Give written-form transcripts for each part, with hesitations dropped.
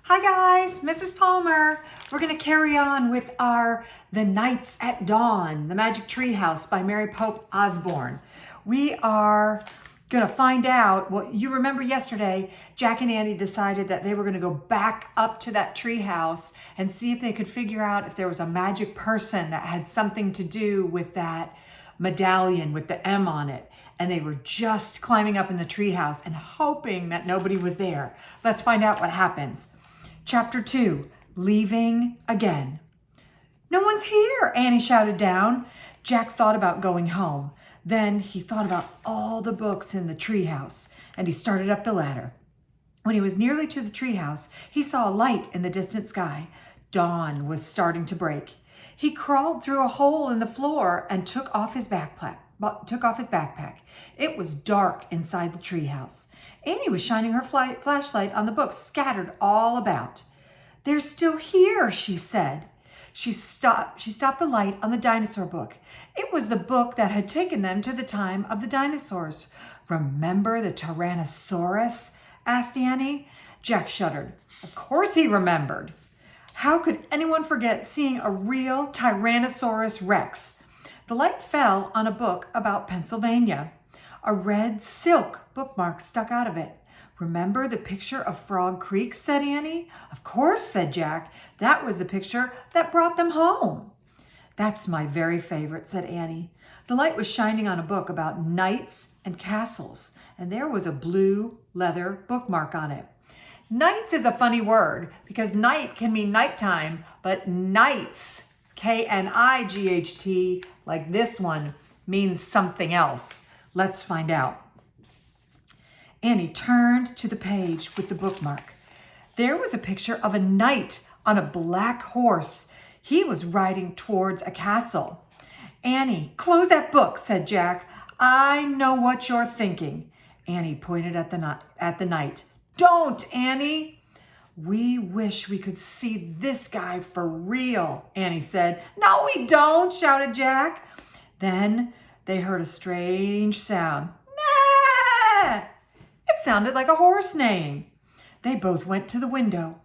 Hi guys, Mrs. Palmer. We're going to carry on with our The Nights at Dawn, The Magic Tree House by Mary Pope Osborne. We are going to find out what you remember yesterday. Jack and Annie decided that they were going to go back up to that tree house and see if they could figure out if there was a magic person that had something to do with that medallion with the M on it. And they were just climbing up in the treehouse and hoping that nobody was there. Let's find out what happens. Chapter 2, Leaving Again. No one's here, Annie shouted down. Jack thought about going home. Then he thought about all the books in the treehouse, and he started up the ladder. When he was nearly to the treehouse, he saw a light in the distant sky. Dawn was starting to break. He crawled through a hole in the floor and took off his backpack. It was dark inside the treehouse. Annie was shining her flashlight on the books scattered all about. "They're still here," she said. She stopped the light on the dinosaur book. It was the book that had taken them to the time of the dinosaurs. "Remember the Tyrannosaurus?" asked Annie. Jack shuddered. Of course he remembered. How could anyone forget seeing a real Tyrannosaurus Rex? The light fell on a book about Pennsylvania. A red silk bookmark stuck out of it. "Remember the picture of Frog Creek?" said Annie. "Of course," said Jack. "That was the picture that brought them home." "That's my very favorite," said Annie. The light was shining on a book about knights and castles, and there was a blue leather bookmark on it. Knights is a funny word because night can mean nighttime, but knights, K-N-I-G-H-T, like this one, means something else. Let's find out. Annie turned to the page with the bookmark. There was a picture of a knight on a black horse. He was riding towards a castle. "Annie, close that book," said Jack. "I know what you're thinking." Annie pointed at the knight. "Don't, Annie." "We wish we could see this guy for real," Annie said. "No, we don't," shouted Jack. Then they heard a strange sound. "Nah!" It sounded like a horse neighing. They both went to the window.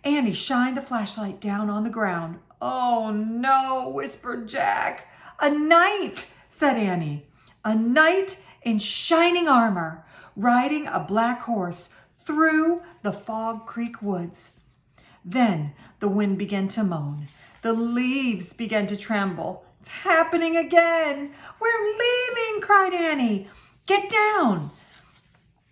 Annie shined the flashlight down on the ground. "Oh no," whispered Jack. "A knight," said Annie. "A knight in shining armor, riding a black horse through the Frog Creek woods." Then the wind began to moan. The leaves began to tremble. "It's happening again. We're leaving," cried Annie. "Get down."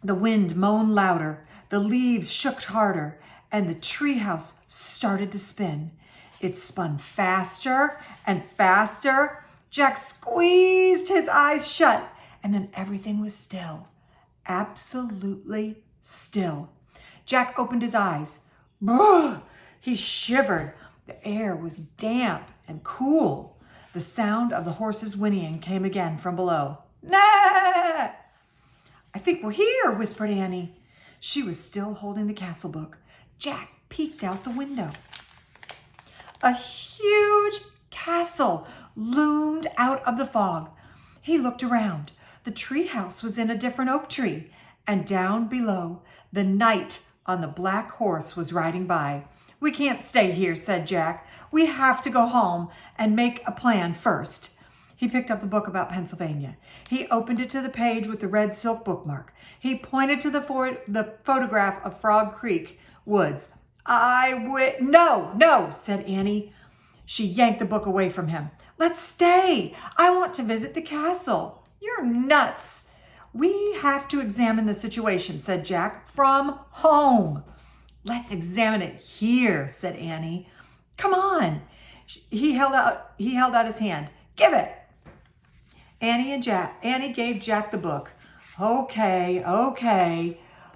The wind moaned louder. The leaves shook harder, and the treehouse started to spin. It spun faster and faster. Jack squeezed his eyes shut, and then everything was still. Absolutely still. Jack opened his eyes. Brrr! He shivered. The air was damp and cool. The sound of the horse's whinnying came again from below. "Nah!" "I think we're here," whispered Annie. She was still holding the castle book. Jack peeked out the window. A huge castle loomed out of the fog. He looked around. The treehouse was in a different oak tree, and down below, the knight on the black horse was riding by. "We can't stay here," said Jack. "We have to go home and make a plan first." He picked up the book about Pennsylvania. He opened it to the page with the red silk bookmark. He pointed to the photograph of Frog Creek woods. No, said Annie. She yanked the book away from him. "Let's stay. I want to visit the castle." "You're nuts." "We have to examine the situation," said Jack, "from home." "Let's examine it here," said Annie. "Come on." He held out his hand. "Give it." Annie gave Jack the book. Okay.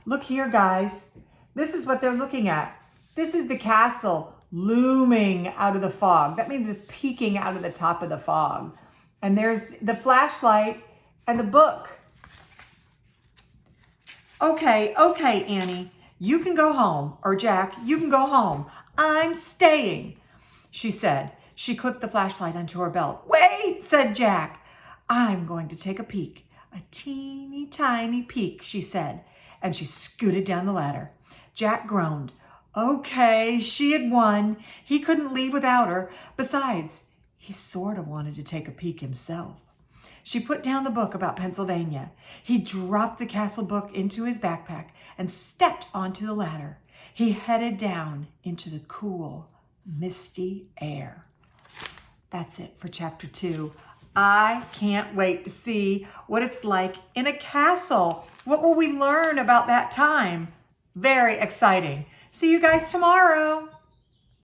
Look here, guys. This is what they're looking at. This is the castle looming out of the fog. That means it's peeking out of the top of the fog. And there's the flashlight and the book. Okay, Annie, you can go home. Or Jack, you can go home. I'm staying, she said. She clipped the flashlight onto her belt. "Wait," said Jack. "I'm going to take a peek. A teeny tiny peek," she said. And she scooted down the ladder. Jack groaned. Okay, she had won. He couldn't leave without her. Besides, he sort of wanted to take a peek himself. She put down the book about Pennsylvania. He dropped the castle book into his backpack and stepped onto the ladder. He headed down into the cool, misty air. That's it for chapter 2. I can't wait to see what it's like in a castle. What will we learn about that time? Very exciting. See you guys tomorrow.